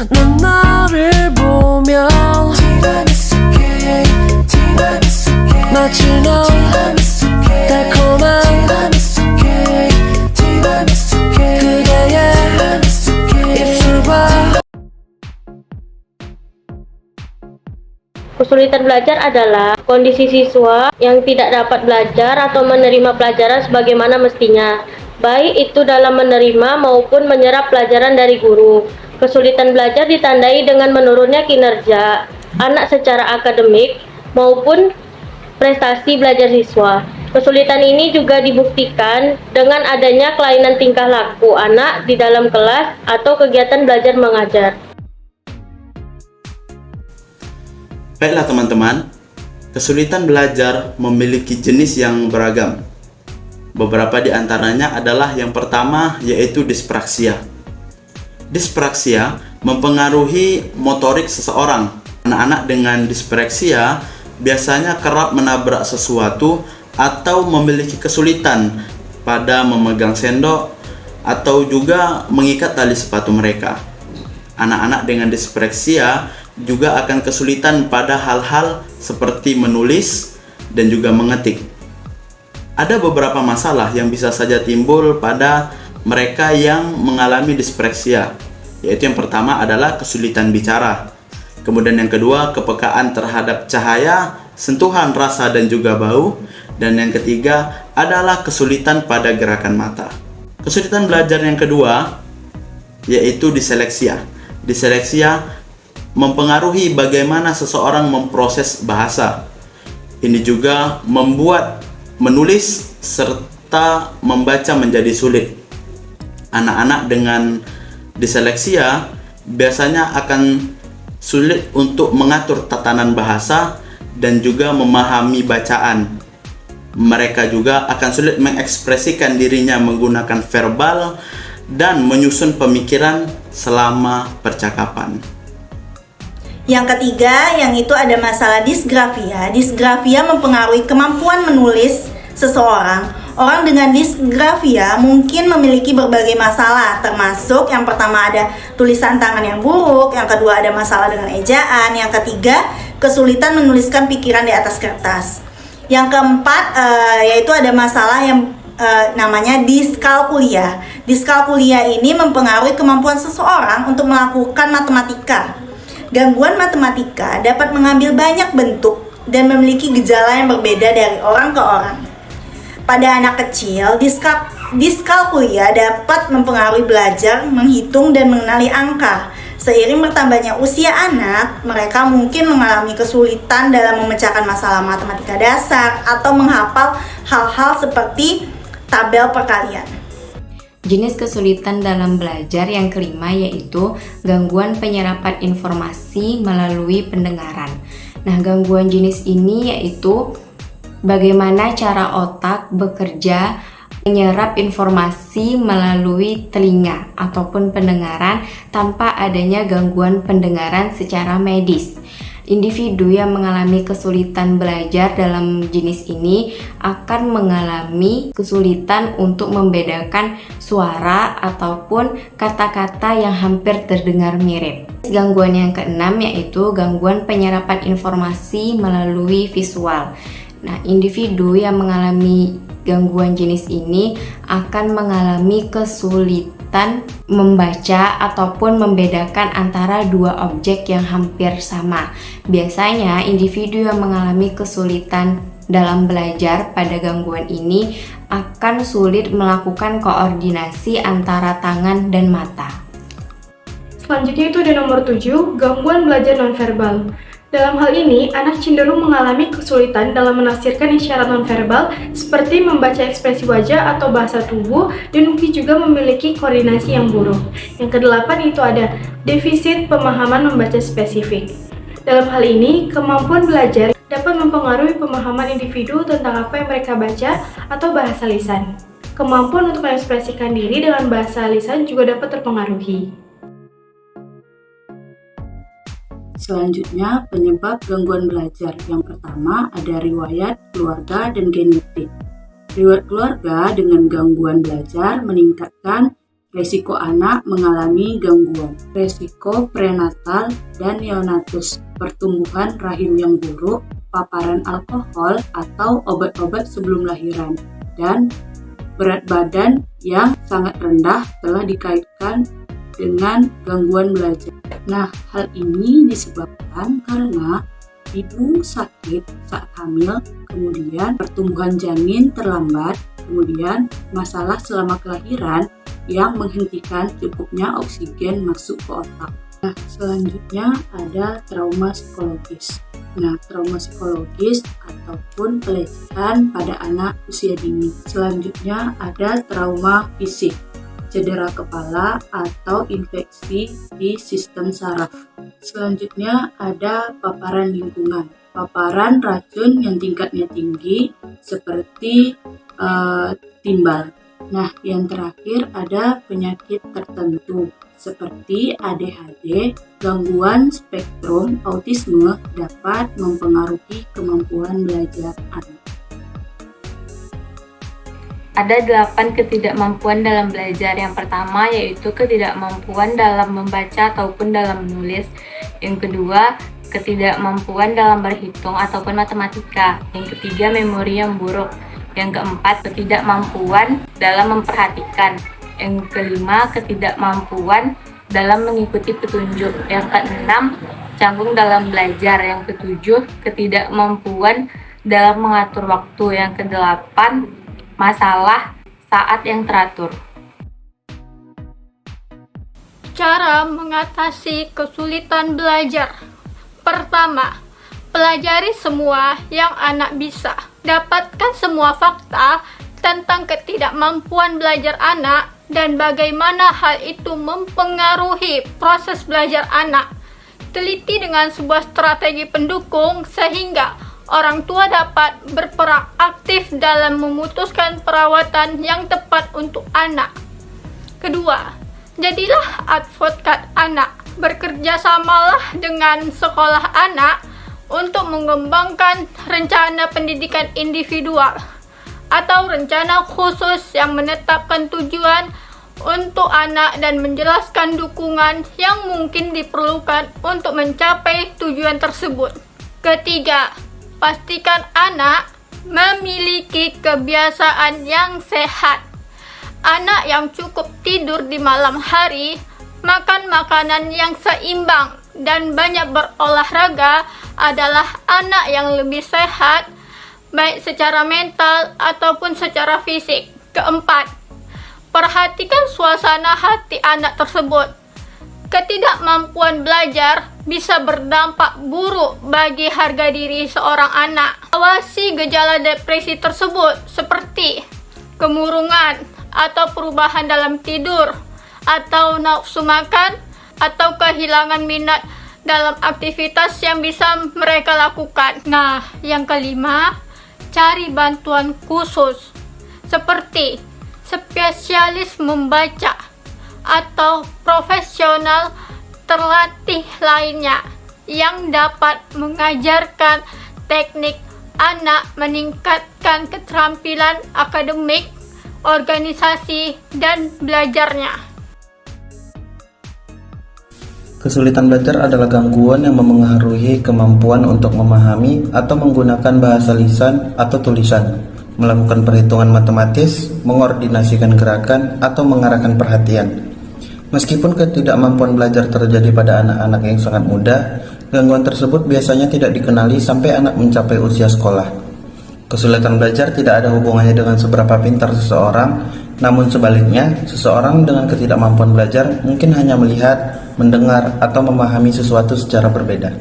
넌 나를 보면 마치 넌 달콤한 그대의 입술과. Kesulitan belajar adalah kondisi siswa yang tidak dapat belajar atau menerima pelajaran sebagaimana mestinya, baik itu dalam menerima maupun menyerap pelajaran dari guru. Kesulitan belajar ditandai dengan menurunnya kinerja anak secara akademik maupun prestasi belajar siswa. Kesulitan ini juga dibuktikan dengan adanya kelainan tingkah laku anak di dalam kelas atau kegiatan belajar mengajar. Baiklah teman-teman, kesulitan belajar memiliki jenis yang beragam. Beberapa di antaranya adalah yang pertama yaitu dispraksia. Dispraksia mempengaruhi motorik seseorang. Anak-anak dengan dispraksia biasanya kerap menabrak sesuatu atau memiliki kesulitan pada memegang sendok atau juga mengikat tali sepatu mereka. Anak-anak dengan dispraksia juga akan kesulitan pada hal-hal seperti menulis dan juga mengetik. Ada beberapa masalah yang bisa saja timbul pada mereka yang mengalami dispraksia, yaitu yang pertama adalah kesulitan bicara. Kemudian yang kedua, kepekaan terhadap cahaya, sentuhan, rasa, dan juga bau. Dan yang ketiga adalah kesulitan pada gerakan mata. Kesulitan belajar yang kedua yaitu diseleksia. Diseleksia mempengaruhi bagaimana seseorang memproses bahasa. Ini juga membuat menulis serta membaca menjadi sulit. Anak-anak dengan diseleksia biasanya akan sulit untuk mengatur tatanan bahasa dan juga memahami bacaan. Mereka juga akan sulit mengekspresikan dirinya menggunakan verbal dan menyusun pemikiran selama percakapan. Yang ketiga, yang itu ada masalah disgrafia. Disgrafia mempengaruhi kemampuan menulis seseorang. Orang dengan disgrafia mungkin memiliki berbagai masalah, termasuk yang pertama ada tulisan tangan yang buruk, yang kedua ada masalah dengan ejaan, yang ketiga kesulitan menuliskan pikiran di atas kertas. Yang keempat yaitu ada masalah yang namanya diskalkulia. Diskalkulia ini mempengaruhi kemampuan seseorang untuk melakukan matematika. Gangguan matematika dapat mengambil banyak bentuk dan memiliki gejala yang berbeda dari orang ke orang. Pada anak kecil, diskalkulia dapat mempengaruhi belajar, menghitung, dan mengenali angka. Seiring bertambahnya usia anak, mereka mungkin mengalami kesulitan dalam memecahkan masalah matematika dasar atau menghafal hal-hal seperti tabel perkalian. Jenis kesulitan dalam belajar yang kelima yaitu gangguan penyerapan informasi melalui pendengaran. Nah, gangguan jenis ini yaitu bagaimana cara otak bekerja menyerap informasi melalui telinga ataupun pendengaran tanpa adanya gangguan pendengaran secara medis. Individu yang mengalami kesulitan belajar dalam jenis ini akan mengalami kesulitan untuk membedakan suara ataupun kata-kata yang hampir terdengar mirip. Gangguan yang keenam yaitu gangguan penyerapan informasi melalui visual. Nah, individu yang mengalami gangguan jenis ini akan mengalami kesulitan membaca ataupun membedakan antara dua objek yang hampir sama. Biasanya individu yang mengalami kesulitan dalam belajar pada gangguan ini akan sulit melakukan koordinasi antara tangan dan mata. Selanjutnya itu ada nomor 7, gangguan belajar nonverbal. Dalam hal ini, anak cenderung mengalami kesulitan dalam menafsirkan isyarat nonverbal seperti membaca ekspresi wajah atau bahasa tubuh dan mungkin juga memiliki koordinasi yang buruk. Yang kedelapan itu ada defisit pemahaman membaca spesifik. Dalam hal ini, kemampuan belajar dapat mempengaruhi pemahaman individu tentang apa yang mereka baca atau bahasa lisan. Kemampuan untuk mengekspresikan diri dengan bahasa lisan juga dapat terpengaruhi. Selanjutnya, penyebab gangguan belajar. Yang pertama ada riwayat keluarga dan genetik. Riwayat keluarga dengan gangguan belajar meningkatkan Resiko anak mengalami gangguan, resiko prenatal dan neonatus, pertumbuhan rahim yang buruk, paparan alkohol atau obat-obat sebelum lahiran, dan berat badan yang sangat rendah telah dikaitkan dengan gangguan belajar. Nah, hal ini disebabkan karena ibu sakit saat hamil, kemudian pertumbuhan janin terlambat, kemudian masalah selama kelahiran yang menghentikan cukupnya oksigen masuk ke otak. Nah, selanjutnya ada trauma psikologis. Nah, trauma psikologis ataupun pelecehan pada anak usia dini. Selanjutnya ada trauma fisik, cedera kepala atau infeksi di sistem saraf. Selanjutnya ada paparan lingkungan, paparan racun yang tingkatnya tinggi seperti timbal. Nah, yang terakhir ada penyakit tertentu seperti ADHD, gangguan spektrum autisme dapat mempengaruhi kemampuan belajar anak. Ada 8 ketidakmampuan dalam belajar. Yang pertama yaitu ketidakmampuan dalam membaca ataupun dalam menulis. Yang kedua, ketidakmampuan dalam berhitung ataupun matematika. Yang ketiga, memori yang buruk. Yang keempat, ketidakmampuan dalam memperhatikan. Yang kelima, ketidakmampuan dalam mengikuti petunjuk. Yang keenam, canggung dalam belajar. Yang ketujuh, ketidakmampuan dalam mengatur waktu. Yang kedelapan, masalah saat yang teratur. Cara mengatasi kesulitan belajar. Pertama, pelajari semua yang anak bisa. Dapatkan semua fakta tentang ketidakmampuan belajar anak dan bagaimana hal itu mempengaruhi proses belajar anak. Teliti dengan sebuah strategi pendukung sehingga orang tua dapat berperan aktif dalam memutuskan perawatan yang tepat untuk anak. Kedua, jadilah advokat anak. Bekerjasamalah dengan sekolah anak untuk mengembangkan rencana pendidikan individual atau rencana khusus yang menetapkan tujuan untuk anak dan menjelaskan dukungan yang mungkin diperlukan untuk mencapai tujuan tersebut. Ketiga, pastikan anak memiliki kebiasaan yang sehat. Anak yang cukup tidur di malam hari, makan makanan yang seimbang, dan banyak berolahraga adalah anak yang lebih sehat, baik secara mental ataupun secara fisik. Keempat, perhatikan suasana hati anak tersebut. Ketidakmampuan belajar bisa berdampak buruk bagi harga diri seorang anak. Awasi gejala depresi tersebut seperti kemurungan atau perubahan dalam tidur, atau nafsu makan, atau kehilangan minat dalam aktivitas yang bisa mereka lakukan. Nah, yang kelima, cari bantuan khusus seperti spesialis membaca atau profesional terlatih lainnya yang dapat mengajarkan teknik anak meningkatkan keterampilan akademik, organisasi, dan belajarnya. Kesulitan belajar adalah gangguan yang memengaruhi kemampuan untuk memahami atau menggunakan bahasa lisan atau tulisan, melakukan perhitungan matematis, mengordinasikan gerakan, atau mengarahkan perhatian. Meskipun ketidakmampuan belajar terjadi pada anak-anak yang sangat muda, gangguan tersebut biasanya tidak dikenali sampai anak mencapai usia sekolah. Kesulitan belajar tidak ada hubungannya dengan seberapa pintar seseorang, namun sebaliknya, seseorang dengan ketidakmampuan belajar mungkin hanya melihat, mendengar, atau memahami sesuatu secara berbeda.